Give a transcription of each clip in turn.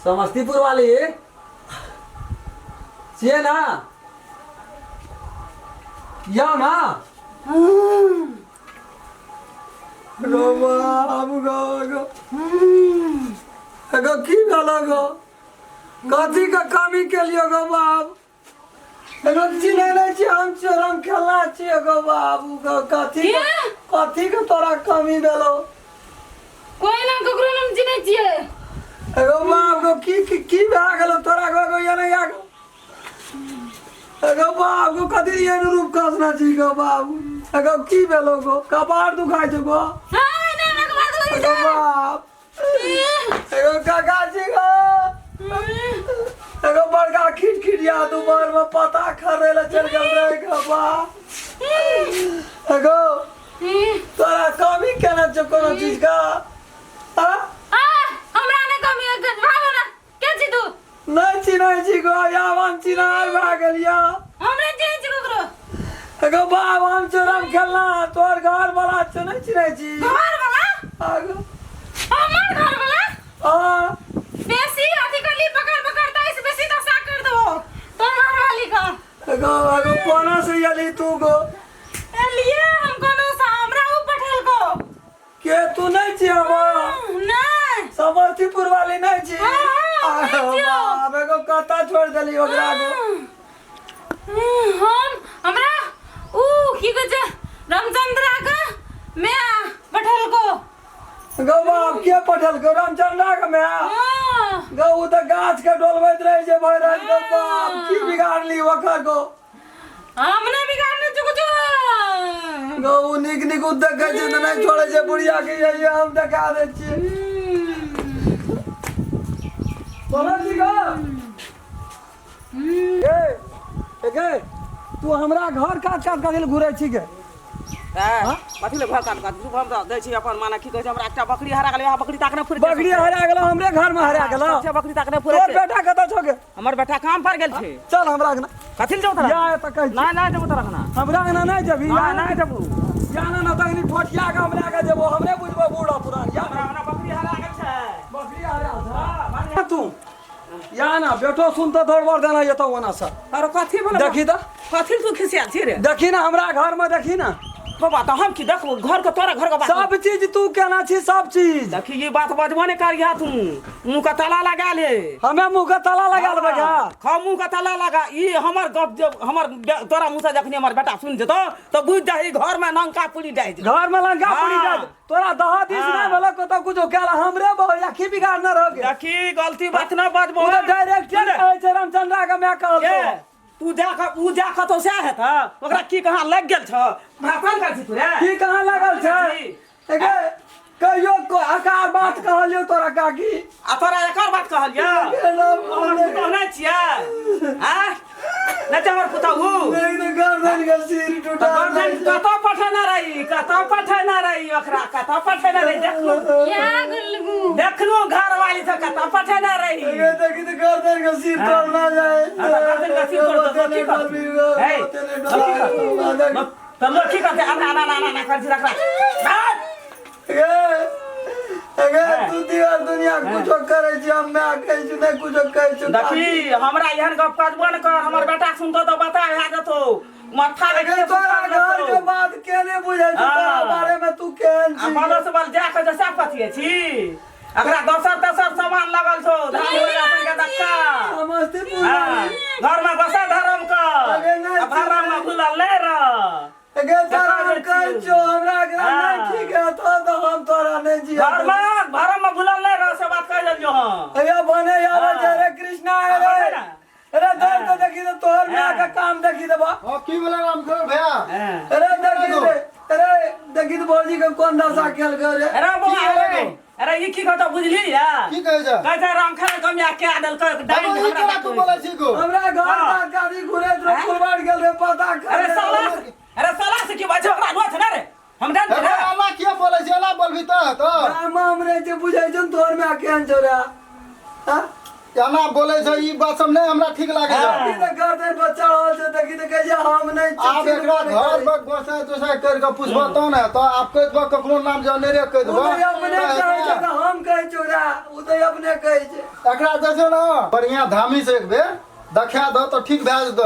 समस्तीपुर वाली छिए ना? या ना गो बाब गो की भेलो गो? कथी के कमी के लिए गो बाब? एगो चिन्हे नहीं छी हम चोरम खेला छी गो बाबू गो कथी के तोरा कमी भेलो? कोई ना ककरो नाम चिन्हे छिए। एगो बाप गो की भए गेलो तोरा गो या नहीं आ गो? एगो बाप गो कथी ये रूप कसना छी गो बाबू? एगो की भेलो गो? कपार दुखाइ छ गो? हां ना ना कपार दुखाइ एगो बाप एगो काका छी गो? एगो बड़का खिटखिटिया दुबर में पता खरे ले चल गेल रे गो बाप। एगो तोरा कमी केना छ कोनो चीज का? हमरा ने कमी भागो ना के छी तू? नहीं चिन्है छी गो या हम चिन्हार भए गेलिया। हमरा चिन्है छी ककरो? एगो बाप हम चोरम खेलना तोर घर वाला छ नहीं चिन्है छी? घर वाला? आगो हमर घर वाला? हां बेसी अथी करली पकड़ इस बेसी तो साक कर दो तोर घर वाली का। एगो कोना से यली तू गो? लिए हम कोनो सा हमरा ऊ पठल को के तू नहीं छी हम? नहीं समस्तीपुर वाली नहीं छी? अब एगो कता छोड़ देली ओकरा गो? हम हमरा ऊ की कहै छै रामचंद्रा का मैं पठल को। गो बाप के पठल गो? रामचंद्रा के मैं गो उ त गाछ के डोलबैत रहे छै भैरत गो बाप की बिगाड़ली ओकर गो? हमने बिगाड़ने चुक गो उ निक देखे छै त नहीं छोड़े छै बुढ़िया के यही हम देखा दे छियै। बोला जी गो ए तू हमरा घर काट के घुरै छी के? कथी ले घर काट तू हम दै छी अपन माने की कहै छै हमरा एकटा बकरी हरा गेलै बकरी ताकने फुर बकरी हरा गेलो हमरे घर में हरा गेलो बकरी ताकने फुर तोर बेटा कतऽ छौ के? हमर बेटा काम पर गेल छै। चल हमरा के कथी ले जाऊ तोरा? या त कह ना ना जाऊ तोरा ना हमरा के नहीं जबी ना ना जाऊ या ना तकनी फोटिया के हमरा के जेबो हमरे बुझबो बूढ़ा पुरान या हमरा बकरी हरा गेल छै। बकरी हरा छ तू या ना बेटो सुन त दौड़ बर देना ये तो ओना सा अरे कथी बोल देखी त कथी तू खिसियाल छी रे? देखी ना हमरा घर में देखी ना बाबा तो हम की देखो घर के तोरा घर के बात सब चीज तू केना छी सब चीज देखी ये बात बजबो ने करिया तू मुंह का ताला लगा ले। हमें मुंह का ताला लगा देबे का? खा मुंह का ताला लगा ई हमर गप जब हमर तोरा मुंह से जखनी हमर बेटा सुन जेतो तो बुझ जाही घर में लंका पूरी जाय घर में लंका पूरी जाय तोरा दहा दिस ना भेलो कतो कुछो केला हमरे बहु आखी बिगाड़ न रहोगे। देखी गलती बात न बजबो वो डायरेक्ट कहै छै रामचंद्रा के मैं कहल तू जाके तो सह है ओकरा की कहां लग गेल छ भाषण कर छी तू रे की कहां लागल छै? एगे कहियो को आकार बात कहलियो तोरा काकी आ तोरा एकर बात कहलियो कहने छियै हां न हमर पुताऊ नहीं गर्दन के सिर टूटा गर्दन कतो पठना रही ओकरा कतो पठना रही देखलो घर वाली से कतो पठना रही एगे देखि त गर्दन के सिर तोड़ना जाए गर्दन का सिर तोड़ दो की कर हे तब लोग की करते ना कर जी रख एगे तू दिया दुनिया कुछो करे छी हम मैं कहै छी नहीं कुछो कहै छी। देखी हमरा एहन गप काजबो न कर हमर बेटा सुनतो तो बता आ जतो माथा एगे तोरा घर के बात केने बुझै छी तोरा बारे में तू केहन छी? बालो से बाल जा के जसा पथिए छी अकरा दोसर सामान लगल छो धान होया के धक्का समस्तीपुर घर में बसा धर्म का भरम में भूलल ले र एगे तोरा कहै छो हमरा के नहीं ठीक है तो हम तोरा नहीं जी घर में भरम में भूलल ले र से बात कह देलियो हां अरे बने यार रे कृष्णा अरे देख तो देखी तो तोहर में का काम देखी देबा हां की बोला रामखोर भैया? अरे देखी तो भौजी के कोन दशा केल करे? अरे ये की कहतो बुझली या की कहै छ? कहै रामखोर कमिया के आदल कर डाइन हमरा तू बोला छी को हमरा घर का गाड़ी घुरे तो फुलवाड़ गेल रे पता कर। अरे साला से की बात ओकरा नोथ ना रे हम जान अरे अल्लाह के बोलै छी अल्लाह बोलबी त राम हमरे जे बुझै छन तोहर में केहन छोरा हां एना बोले छै ई बात सब नहीं हमरा ठीक लागे छै ई त गर्दन पर चढ़ल छै देखी त कहे हम नहीं आप एकरा घर में गोसा तोसा कर के पूछबो त ने त आप कह देबो ककरो नाम जाने रे कह देबो उदय अपने कहै छै त हम कहै छोरा उदय अपने कहै छै एकरा देखो ना बढ़िया धामी से एक बेर देखा दो तो ठीक भए जेतो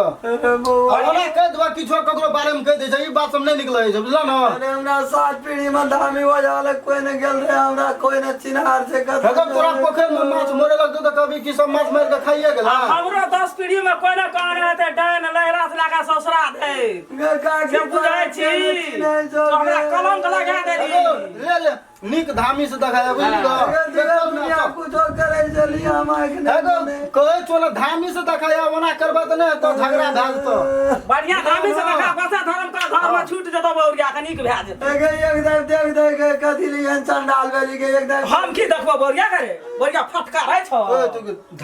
ओना कह देबो किछो ककरो बारे में कह दे छै ई बात सब नहीं निकलै छै बुझला ना अरे हमरा सात पीढ़ी में धामी बजाले कोई न गेल रे हमरा कोई न चिन्हार से कत अगर तोरा पोखर में माछ मरे लगतो त कभी की सब माछ मार के खाइए गेला हमरो 10 पीढ़ी में कोई ना कहां रहते डायन लहरा से लगा ससुरा दे का जे बुझाय छी तो हमरा कलंक लगा देली रे निक धामी से देखाया बुझली कुछो करे चली हम कहे छो ना धामी से देखाया ओना करबा त नहीं तो झगड़ा भए जेतो बढ़िया धामी से लगा बसा धर्म का घर में छूट जतो बौरिया कनिक भए जेतो एकदम देख देख कथी लियन चंडाल बेली के एकदम हम की देखबो बौरिया करे बौरिया फटका रहे छो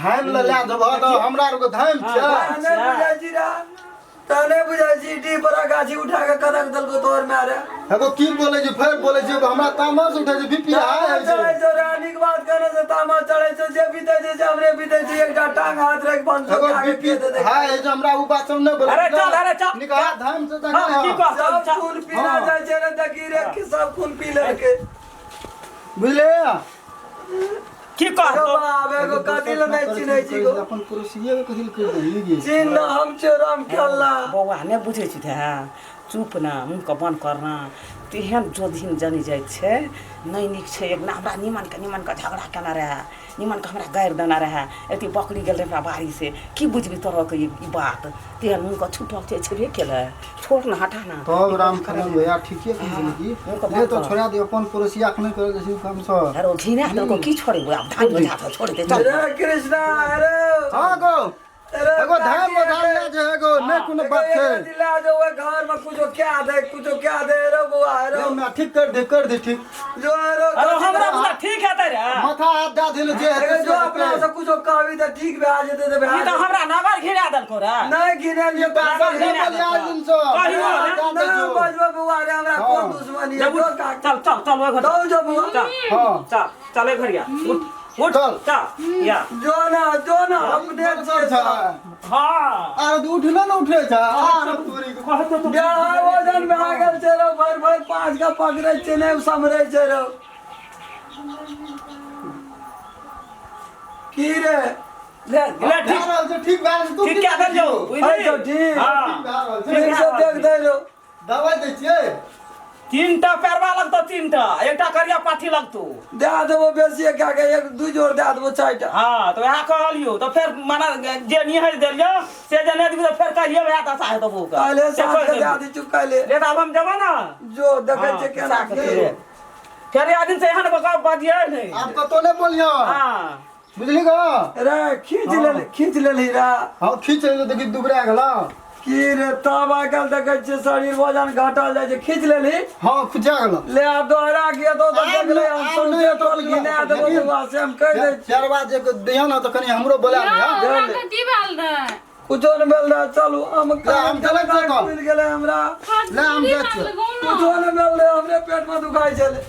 धाम ले देबो त हमरा आर को धाम छै ने बुझाई छी रा तने बुझाई छी डी पर गाछी उठा के कदक दल को तोर मारे एगो की बोले छै फेर बोले छै हमरा तामस उठे छै बीपी हाई चढ़े छै छै रानी के बात करे से तामा चढ़े छै जे बीते छै हमरे बीते छै एकटा टांग हाथ रख बंद एगो के आगे बीपी के दे हाई है हमरा उ बात सब नहीं बोले अरे चल निकाह धाम से हम की देखा कह सब खून पीना जाय छै रे तकी रे के सब खून पी ले के बुझले की कह बाबे को कथी ले नहीं चिन्है छी गो अपन पुरुषिये के कथि कर देली चिन्ह हम चोरम खेलना बौआ ने बुझे छी था चुप ना मुंह के बंद करना तेहन जो दिन जानी जाय छे नहीं निक छे एक ना हमरा निमन का झगड़ा केना रहे निमन का हमरा गायर देना रहे एती बकरी गेल रे बाड़ी से की बुझबी तोरा के ई बात तेहन मुंह का छुटल छे छेबे केले छोड़ ना हटा ना तब राम खनन भैया ठीके कहली की ले तो छोड़ा दे अपन पुरुषिया के नहीं करे छै काम से अरे घिना तो को की छोड़े बुआ धान बजा तो छोड़ दे चल रे कृष्णा अरे हां गो एगो धाम बजाना जे एगो नहीं कोनो बात छै दिला जो वो घर में कुछो क्या दे रे बुआ रे मैं ठीक कर दे ठीक जो रे अरे हमरा बुआ ठीक है तेरे माथा हाथ दा दिल जे जो अपना से कुछो कहबी त ठीक भए जेते त ई तो हमरा नगर घिना दल को रे नहीं गिनल ये बात नहीं बजबो बुआ रे हमरा कोन दुश्मनी है जो का चल वो घर दो जो बुआ हां चल घरिया उठ चल या जो ना अपने हां अरे उठ ना उठे छ अरे तोरी कहत तो बियाह वजन में आ गेल छै रे भर पांच का पकड़े छै ने समरे छै रे की रे ले ठीक बात तू ठीक क्या कर जो है तो ठीक हां ठीक से देख दे रो दवाई दे छिए तीनटा पैरवा लगतो तीनटा एकटा करिया पाठी लगतो दे देबो बेसी क्या के एक दू जोड़ दे देबो चारटा हां तो यह कहलियो तो फिर माना जे नहीं है देलियो से जे नहीं दिबो फिर कहियो वह दशा है तो वो का पहले साथ के दे दी चुप कर ले ले अब हम जब ना जो देखे छै केना के फिर या दिन से यहाँ बका बाजिए नहीं आप तो नहीं बोलियो हां बुझली गो रे खींच ले हीरा हां खींच ले देखि दुबरा गेला की रे तब आकल देखे छै शरीर वजन घटल जाय छै खींच लेली हां खुजा गेला ले आ दोहरा के तो देख ले हम सुनते तो गिना देबो बुआ से हम कह दे चारवा जे दिया ना तो कनी हमरो बोला दे की बाल दे कुछो न मिल रहा चलो हम चले मिल गेले हमरा ले हम जात कुछो न मिल रहा हमरे पेट में दुखाई चले